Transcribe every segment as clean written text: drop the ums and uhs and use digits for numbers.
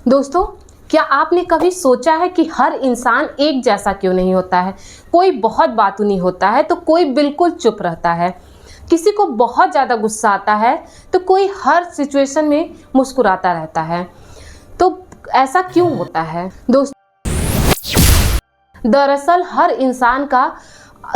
दोस्तों, क्या आपने कभी सोचा है कि हर इंसान एक जैसा क्यों नहीं होता है? कोई बहुत बातूनी होता है तो कोई बिल्कुल चुप रहता है। किसी को बहुत ज़्यादा गुस्सा आता है तो कोई हर सिचुएशन में मुस्कुराता रहता है। तो ऐसा क्यों होता है? दरअसल हर इंसान का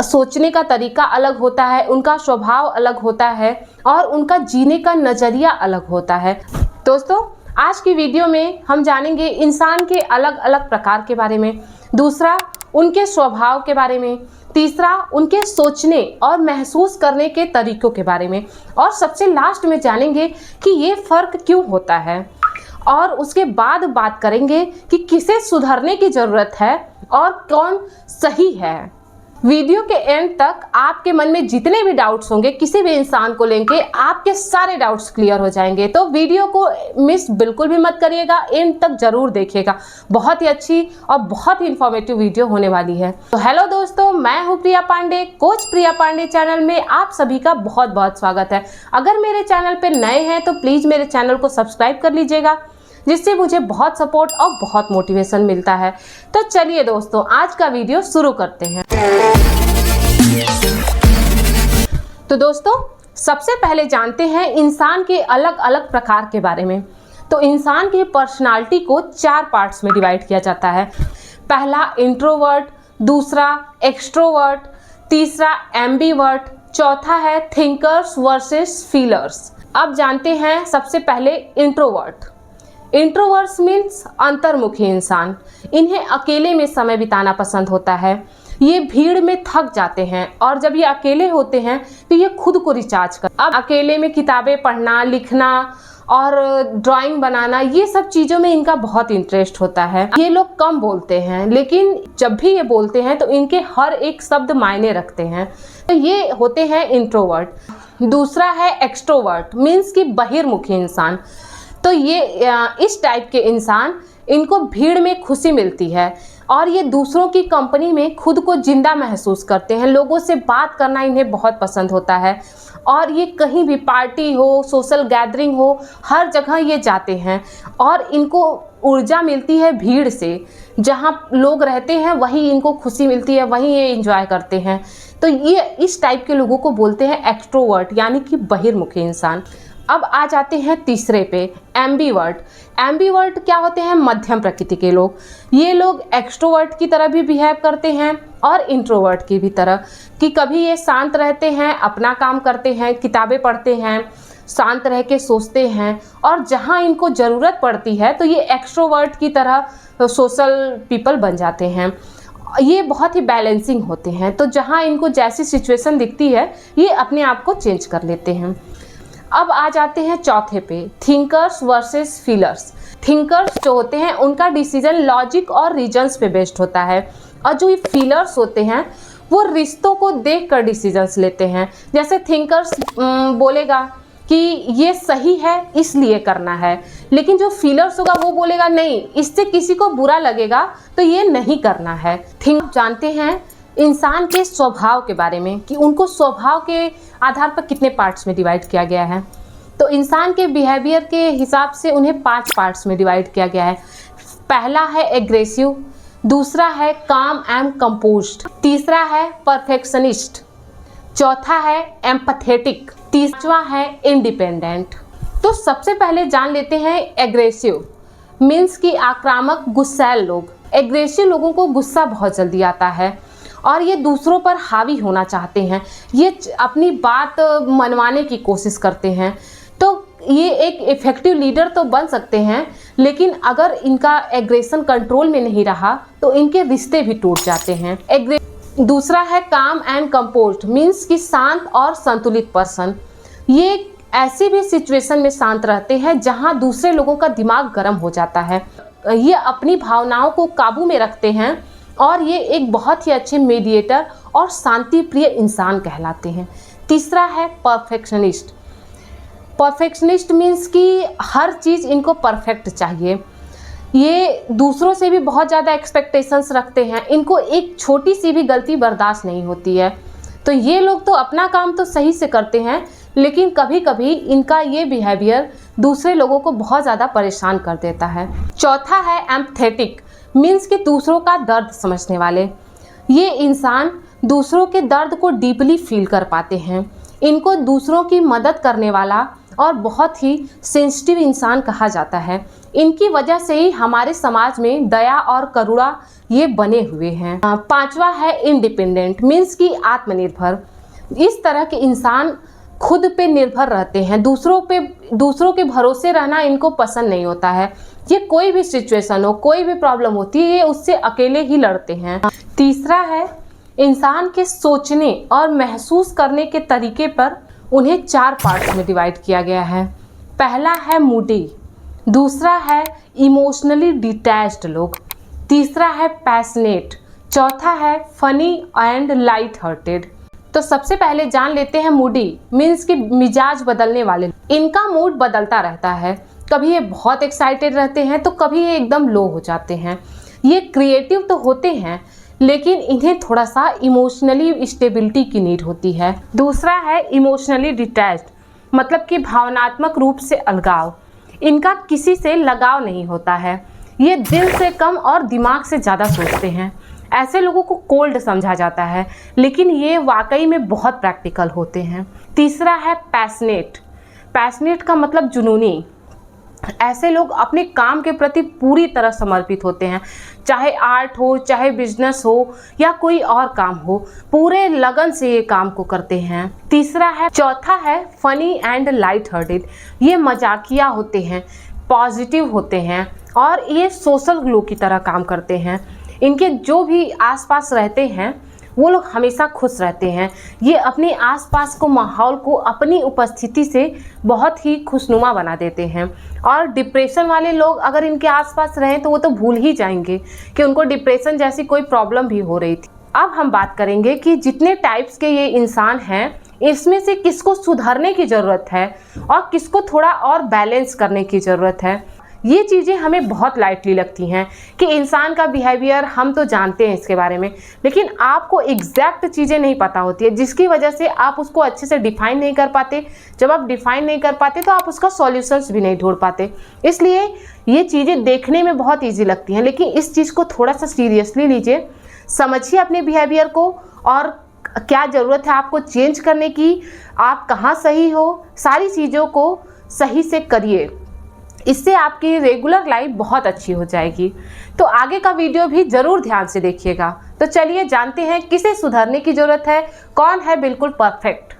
सोचने का तरीका अलग होता है, उनका स्वभाव अलग होता है और उनका जीने का नज़रिया अलग होता है। दोस्तों, आज की वीडियो में हम जानेंगे इंसान के अलग अलग प्रकार के बारे में, दूसरा उनके स्वभाव के बारे में, तीसरा उनके सोचने और महसूस करने के तरीकों के बारे में, और सबसे लास्ट में जानेंगे कि ये फ़र्क क्यों होता है। और उसके बाद बात करेंगे कि किसे सुधरने की ज़रूरत है और कौन सही है। वीडियो के एंड तक आपके मन में जितने भी डाउट्स होंगे किसी भी इंसान को लेके, आपके सारे डाउट्स क्लियर हो जाएंगे। तो वीडियो को मिस बिल्कुल भी मत करिएगा, एंड तक जरूर देखिएगा। बहुत ही अच्छी और बहुत ही इंफॉर्मेटिव वीडियो होने वाली है। तो हेलो दोस्तों, मैं हूं प्रिया पांडे। कोच प्रिया पांडे चैनल में आप सभी का बहुत बहुत स्वागत है। अगर मेरे चैनल पर नए हैं तो प्लीज़ मेरे चैनल को सब्सक्राइब कर लीजिएगा, जिससे मुझे बहुत सपोर्ट और बहुत मोटिवेशन मिलता है। तो चलिए दोस्तों, आज का वीडियो शुरू करते हैं। तो दोस्तों, सबसे पहले जानते हैं इंसान के अलग अलग प्रकार के बारे में। तो इंसान की पर्सनालिटी को 4 पार्ट्स में डिवाइड किया जाता है। पहला इंट्रोवर्ट, दूसरा एक्सट्रोवर्ट, तीसरा एम्बीवर्ट, चौथा है थिंकर्स वर्सेस फीलर्स। अब जानते हैं सबसे पहले इंट्रोवर्ट। इंट्रोवर्ट्स मीन्स अंतर्मुखी इंसान। इन्हें अकेले में समय बिताना पसंद होता है। ये भीड़ में थक जाते हैं और जब ये अकेले होते हैं तो ये खुद को रिचार्ज कर। अब अकेले में किताबें पढ़ना, लिखना और ड्राइंग बनाना, ये सब चीज़ों में इनका बहुत इंटरेस्ट होता है। ये लोग कम बोलते हैं, लेकिन जब भी ये बोलते हैं तो इनके हर एक शब्द मायने रखते हैं। तो ये होते हैं इंट्रोवर्ट। दूसरा है एक्सट्रोवर्ट, मीन्स कि बहिर्मुखी इंसान। तो ये इस टाइप के इंसान, इनको भीड़ में खुशी मिलती है और ये दूसरों की कंपनी में खुद को जिंदा महसूस करते हैं। लोगों से बात करना इन्हें बहुत पसंद होता है और ये कहीं भी पार्टी हो, सोशल गैदरिंग हो, हर जगह ये जाते हैं और इनको ऊर्जा मिलती है भीड़ से। जहाँ लोग रहते हैं वहीं इनको खुशी मिलती है, वहीं ये एंजॉय करते हैं। तो ये इस टाइप के लोगों को बोलते हैं एक्सट्रोवर्ट, यानी कि बहिर्मुखी इंसान। अब आ जाते हैं तीसरे पे, एम्बीवर्ट। एम्बीवर्ट क्या होते हैं? मध्यम प्रकृति के लोग। ये लोग एक्सट्रोवर्ट की तरह भी बिहेव करते हैं और इंट्रोवर्ट की भी तरह, कि कभी ये शांत रहते हैं, अपना काम करते हैं, किताबें पढ़ते हैं, शांत रह के सोचते हैं, और जहाँ इनको ज़रूरत पड़ती है तो ये एक्सट्रोवर्ट की तरह सोशल पीपल बन जाते हैं। ये बहुत ही बैलेंसिंग होते हैं, तो जहाँ इनको जैसी सिचुएशन दिखती है ये अपने आप को चेंज कर लेते हैं। अब आ जाते हैं चौथे पे, थिंकर्स वर्सेस फीलर्स। थिंकर्स जो होते हैं उनका डिसीजन लॉजिक और रीजन्स पे बेस्ड होता है, और जो ये फीलर्स होते हैं वो रिश्तों को देखकर डिसीजंस लेते हैं। जैसे थिंकर्स बोलेगा कि ये सही है इसलिए करना है, लेकिन जो फीलर्स होगा वो बोलेगा नहीं, इससे किसी को बुरा लगेगा तो ये नहीं करना है। जानते हैं इंसान के स्वभाव के बारे में, कि उनको स्वभाव के आधार पर कितने पार्ट्स में डिवाइड किया गया है। तो इंसान के बिहेवियर के हिसाब से उन्हें 5 पार्ट्स में डिवाइड किया गया है। पहला है एग्रेसिव, दूसरा है काम एंड कंपोज्ड, तीसरा है परफेक्शनिस्ट, चौथा है एम्पथेटिक, तीसरा है इंडिपेंडेंट। तो सबसे पहले जान लेते हैं एग्रेसिव, मीन्स कि आक्रामक, गुस्सैल लोग। एग्रेसिव लोगों को गुस्सा बहुत जल्दी आता है और ये दूसरों पर हावी होना चाहते हैं। ये अपनी बात मनवाने की कोशिश करते हैं। तो ये एक इफ़ेक्टिव लीडर तो बन सकते हैं, लेकिन अगर इनका एग्रेशन कंट्रोल में नहीं रहा तो इनके रिश्ते भी टूट जाते हैं। दूसरा है काम एंड कंपोज्ड, मीन्स कि शांत और संतुलित पर्सन। ये ऐसी भी सिचुएशन में शांत रहते हैं जहां दूसरे लोगों का दिमाग गर्म हो जाता है। ये अपनी भावनाओं को काबू में रखते हैं और ये एक बहुत ही अच्छे मीडिएटर और शांति प्रिय इंसान कहलाते हैं। तीसरा है परफेक्शनिस्ट। परफेक्शनिस्ट मीन्स कि हर चीज़ इनको परफेक्ट चाहिए। ये दूसरों से भी बहुत ज़्यादा एक्सपेक्टेशंस रखते हैं। इनको एक छोटी सी भी गलती बर्दाश्त नहीं होती है। तो ये लोग तो अपना काम तो सही से करते हैं, लेकिन कभी कभी इनका ये बिहेवियर दूसरे लोगों को बहुत ज़्यादा परेशान कर देता है। चौथा है एम्पथेटिक, मीन्स कि दूसरों का दर्द समझने वाले। ये इंसान दूसरों के दर्द को डीपली फील कर पाते हैं। इनको दूसरों की मदद करने वाला और बहुत ही सेंसिटिव इंसान कहा जाता है। इनकी वजह से ही हमारे समाज में दया और करुणा ये बने हुए हैं। पांचवा है इंडिपेंडेंट, मीन्स कि आत्मनिर्भर। इस तरह के इंसान खुद पे निर्भर रहते हैं, दूसरों के भरोसे रहना इनको पसंद नहीं होता है। ये कोई भी सिचुएशन हो, कोई भी प्रॉब्लम होती है, ये उससे अकेले ही लड़ते हैं। तीसरा है इंसान के सोचने और महसूस करने के तरीके पर उन्हें 4 पार्ट्स में डिवाइड किया गया है। पहला है मूडी, दूसरा है इमोशनली डिटैच्ड लोग, तीसरा है पैशनेट, चौथा है फनी एंड लाइट हार्टेड। तो सबसे पहले जान लेते हैं मूडी, मीन्स कि मिजाज बदलने वाले। इनका मूड बदलता रहता है, कभी ये बहुत एक्साइटेड रहते हैं तो कभी ये एकदम लो हो जाते हैं। ये क्रिएटिव तो होते हैं लेकिन इन्हें थोड़ा सा इमोशनली स्टेबिलिटी की नीड होती है। दूसरा है इमोशनली डिटैच्ड, मतलब कि भावनात्मक रूप से अलगाव। इनका किसी से लगाव नहीं होता है, ये दिल से कम और दिमाग से ज़्यादा सोचते हैं। ऐसे लोगों को कोल्ड समझा जाता है लेकिन ये वाकई में बहुत प्रैक्टिकल होते हैं। तीसरा है पैशनेट, पैशनेट का मतलब जुनूनी। ऐसे लोग अपने काम के प्रति पूरी तरह समर्पित होते हैं, चाहे आर्ट हो, चाहे बिजनेस हो या कोई और काम हो, पूरे लगन से ये काम को करते हैं। चौथा है फनी एंड लाइट हार्टेड। ये मजाकिया होते हैं, पॉजिटिव होते हैं और ये सोशल ग्लू की तरह काम करते हैं। इनके जो भी आसपास रहते हैं वो लोग हमेशा खुश रहते हैं। ये अपने आसपास को माहौल को अपनी उपस्थिति से बहुत ही खुशनुमा बना देते हैं। और डिप्रेशन वाले लोग अगर इनके आसपास रहें तो वो तो भूल ही जाएंगे कि उनको डिप्रेशन जैसी कोई प्रॉब्लम भी हो रही थी। अब हम बात करेंगे कि जितने टाइप्स के ये इंसान हैं इसमें से किसको सुधरने की ज़रूरत है और किसको थोड़ा और बैलेंस करने की ज़रूरत है। ये चीज़ें हमें बहुत लाइटली लगती हैं कि इंसान का बिहेवियर हम तो जानते हैं इसके बारे में, लेकिन आपको एग्जैक्ट चीज़ें नहीं पता होती है जिसकी वजह से आप उसको अच्छे से डिफाइन नहीं कर पाते। जब आप डिफाइन नहीं कर पाते तो आप उसका सॉल्यूशंस भी नहीं ढूंढ पाते। इसलिए ये चीज़ें देखने में बहुत ईजी लगती हैं लेकिन इस चीज़ को थोड़ा सा सीरियसली लीजिए, समझिए अपने बिहेवियर को और क्या ज़रूरत है आपको चेंज करने की, आप कहाँ सही हो, सारी चीज़ों को सही से करिए। इससे आपकी रेगुलर लाइफ बहुत अच्छी हो जाएगी। तो आगे का वीडियो भी ज़रूर ध्यान से देखिएगा। तो चलिए जानते हैं किसे सुधरने की ज़रूरत है, कौन है बिल्कुल परफेक्ट।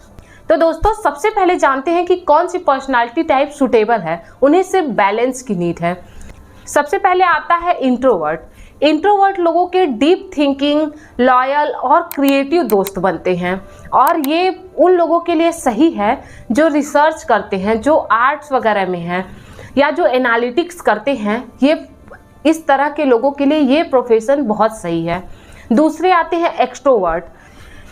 तो दोस्तों सबसे पहले जानते हैं कि कौन सी पर्सनालिटी टाइप सूटेबल है, उन्हें सिर्फ बैलेंस की नीड है। सबसे पहले आता है इंट्रोवर्ट। इंट्रोवर्ट लोगों के डीप थिंकिंग, लॉयल और क्रिएटिव दोस्त बनते हैं और ये उन लोगों के लिए सही है जो रिसर्च करते हैं, जो आर्ट्स वगैरह में हैं या जो एनालिटिक्स करते हैं। ये इस तरह के लोगों के लिए ये प्रोफेशन बहुत सही है। दूसरे आते हैं एक्सट्रोवर्ट।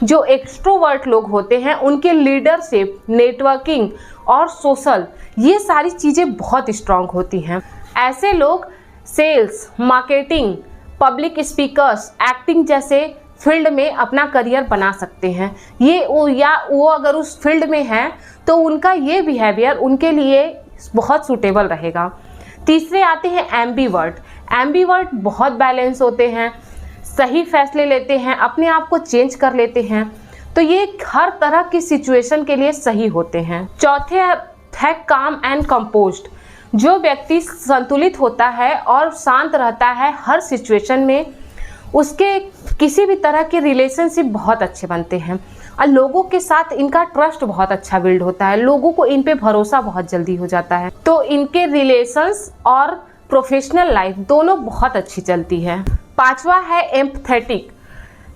जो एक्सट्रोवर्ट लोग होते हैं उनके लीडरशिप, नेटवर्किंग और सोशल ये सारी चीज़ें बहुत स्ट्रांग होती हैं। ऐसे लोग sales, marketing, public speakers, acting जैसे फील्ड में अपना करियर बना सकते हैं। वो अगर उस फील्ड में हैं तो उनका ये बिहेवियर उनके लिए बहुत सूटेबल रहेगा। तीसरे आते हैं एम्बीवर्ट। एम्बीवर्ट बहुत बैलेंस होते हैं, सही फैसले लेते हैं, अपने आप को चेंज कर लेते हैं, तो ये हर तरह की सिचुएशन के लिए सही होते हैं। चौथे है काम एंड कंपोज्ड। जो व्यक्ति संतुलित होता है और शांत रहता है हर सिचुएशन में, उसके किसी भी तरह के रिलेशनशिप बहुत अच्छे बनते हैं और लोगों के साथ इनका ट्रस्ट बहुत अच्छा बिल्ड होता है। लोगों को इन पे भरोसा बहुत जल्दी हो जाता है, तो इनके रिलेशंस और प्रोफेशनल लाइफ दोनों बहुत अच्छी चलती है। पांचवा है एम्पथेटिक।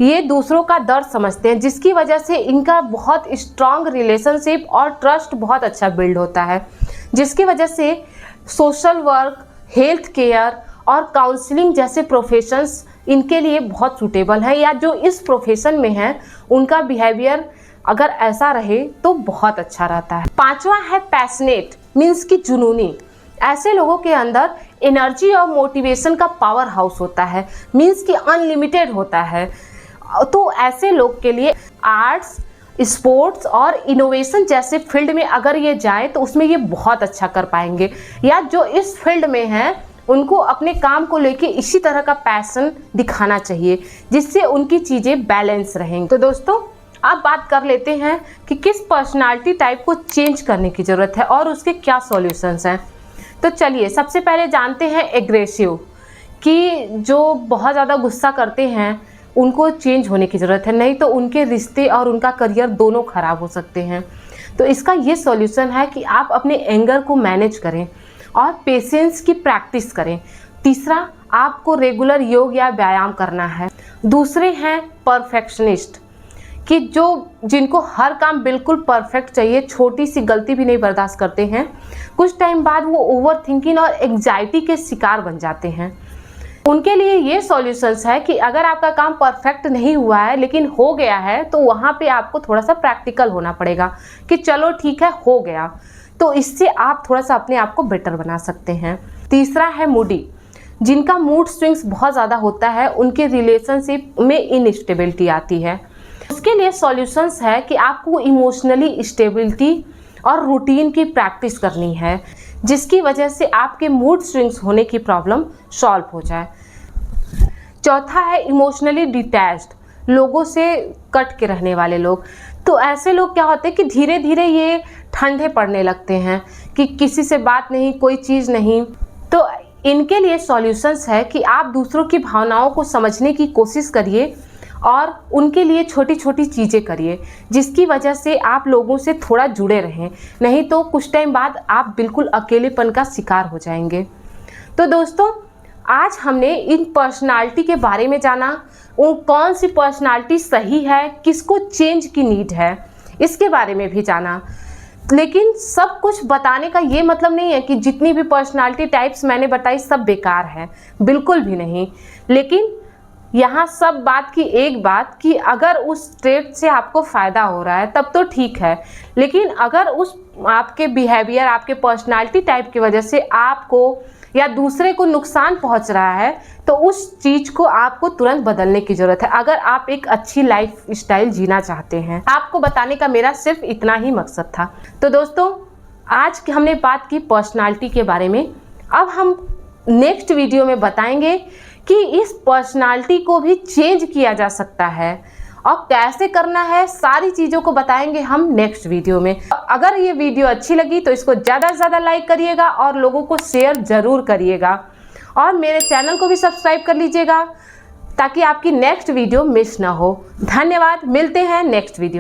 ये दूसरों का दर्द समझते हैं जिसकी वजह से इनका बहुत स्ट्रांग रिलेशनशिप और ट्रस्ट बहुत अच्छा बिल्ड होता है, जिसकी वजह से सोशल वर्क, हेल्थ केयर और काउंसलिंग जैसे प्रोफेशंस इनके लिए बहुत सूटेबल है, या जो इस प्रोफेशन में है उनका बिहेवियर अगर ऐसा रहे तो बहुत अच्छा रहता है। पांचवा है पैशनेट, मीन्स की जुनूनी। ऐसे लोगों के अंदर एनर्जी और मोटिवेशन का पावर हाउस होता है, मीन्स कि अनलिमिटेड होता है। तो ऐसे लोग के लिए आर्ट्स स्पोर्ट्स और इनोवेशन जैसे फील्ड में अगर ये जाए तो उसमें ये बहुत अच्छा कर पाएंगे, या जो इस फील्ड में है उनको अपने काम को लेके इसी तरह का पैशन दिखाना चाहिए जिससे उनकी चीज़ें बैलेंस रहेंगी। तो दोस्तों अब बात कर लेते हैं कि किस पर्सनालिटी टाइप को चेंज करने की ज़रूरत है और उसके क्या सॉल्यूशंस हैं। तो चलिए सबसे पहले जानते हैं एग्रेसिव, कि जो बहुत ज़्यादा गुस्सा करते हैं उनको चेंज होने की ज़रूरत है, नहीं तो उनके रिश्ते और उनका करियर दोनों ख़राब हो सकते हैं। तो इसका ये सॉल्यूशन है कि आप अपने एंगर को मैनेज करें और पेशेंस की प्रैक्टिस करें। तीसरा, आपको रेगुलर योग या व्यायाम करना है। दूसरे हैं परफेक्शनिस्ट, कि जिनको हर काम बिल्कुल परफेक्ट चाहिए, छोटी सी गलती भी नहीं बर्दाश्त करते हैं। कुछ टाइम बाद वो ओवर थिंकिंग और एंग्जाइटी के शिकार बन जाते हैं। उनके लिए ये सॉल्यूशंस है कि अगर आपका काम परफेक्ट नहीं हुआ है लेकिन हो गया है तो वहाँ पे आपको थोड़ा सा प्रैक्टिकल होना पड़ेगा कि चलो ठीक है हो गया, तो इससे आप थोड़ा सा अपने आप को बेटर बना सकते हैं। तीसरा है मूडी, जिनका मूड स्विंग्स बहुत ज़्यादा होता है, उनके रिलेशनशिप में इनस्टेबिलिटी आती है। उसके लिए सॉल्यूशंस है कि आपको इमोशनली स्टेबिलिटी और रूटीन की प्रैक्टिस करनी है जिसकी वजह से आपके मूड स्विंग्स होने की प्रॉब्लम सॉल्व हो जाए। चौथा है इमोशनली डिटैच्ड, लोगों से कट के रहने वाले लोग। तो ऐसे लोग क्या होते हैं कि धीरे धीरे ये ठंडे पड़ने लगते हैं कि किसी से बात नहीं, कोई चीज़ नहीं। तो इनके लिए सॉल्यूशंस है कि आप दूसरों की भावनाओं को समझने की कोशिश करिए और उनके लिए छोटी छोटी चीज़ें करिए जिसकी वजह से आप लोगों से थोड़ा जुड़े रहें, नहीं तो कुछ टाइम बाद आप बिल्कुल अकेलेपन का शिकार हो जाएंगे। तो दोस्तों आज हमने इन पर्सनालिटी के बारे में जाना, कौन सी पर्सनालिटी सही है, किसको चेंज की नीड है, इसके बारे में भी जाना। लेकिन सब कुछ बताने का ये मतलब नहीं है कि जितनी भी पर्सनालिटी टाइप्स मैंने बताई सब बेकार है, बिल्कुल भी नहीं। लेकिन यहाँ सब बात की एक बात कि अगर उस ट्रेट से आपको फ़ायदा हो रहा है तब तो ठीक है, लेकिन अगर उस आपके बिहेवियर, आपके पर्सनालिटी टाइप की वजह से आपको या दूसरे को नुकसान पहुँच रहा है तो उस चीज़ को आपको तुरंत बदलने की ज़रूरत है अगर आप एक अच्छी लाइफ स्टाइल जीना चाहते हैं। आपको बताने का मेरा सिर्फ इतना ही मकसद था। तो दोस्तों आज हमने बात की पर्सनालिटी के बारे में, अब हम नेक्स्ट वीडियो में बताएंगे कि इस पर्सनालिटी को भी चेंज किया जा सकता है और कैसे करना है, सारी चीज़ों को बताएंगे हम नेक्स्ट वीडियो में। अगर ये वीडियो अच्छी लगी तो इसको ज़्यादा से ज़्यादा लाइक करिएगा और लोगों को शेयर ज़रूर करिएगा और मेरे चैनल को भी सब्सक्राइब कर लीजिएगा ताकि आपकी नेक्स्ट वीडियो मिस ना हो। धन्यवाद, मिलते हैं नेक्स्ट वीडियो।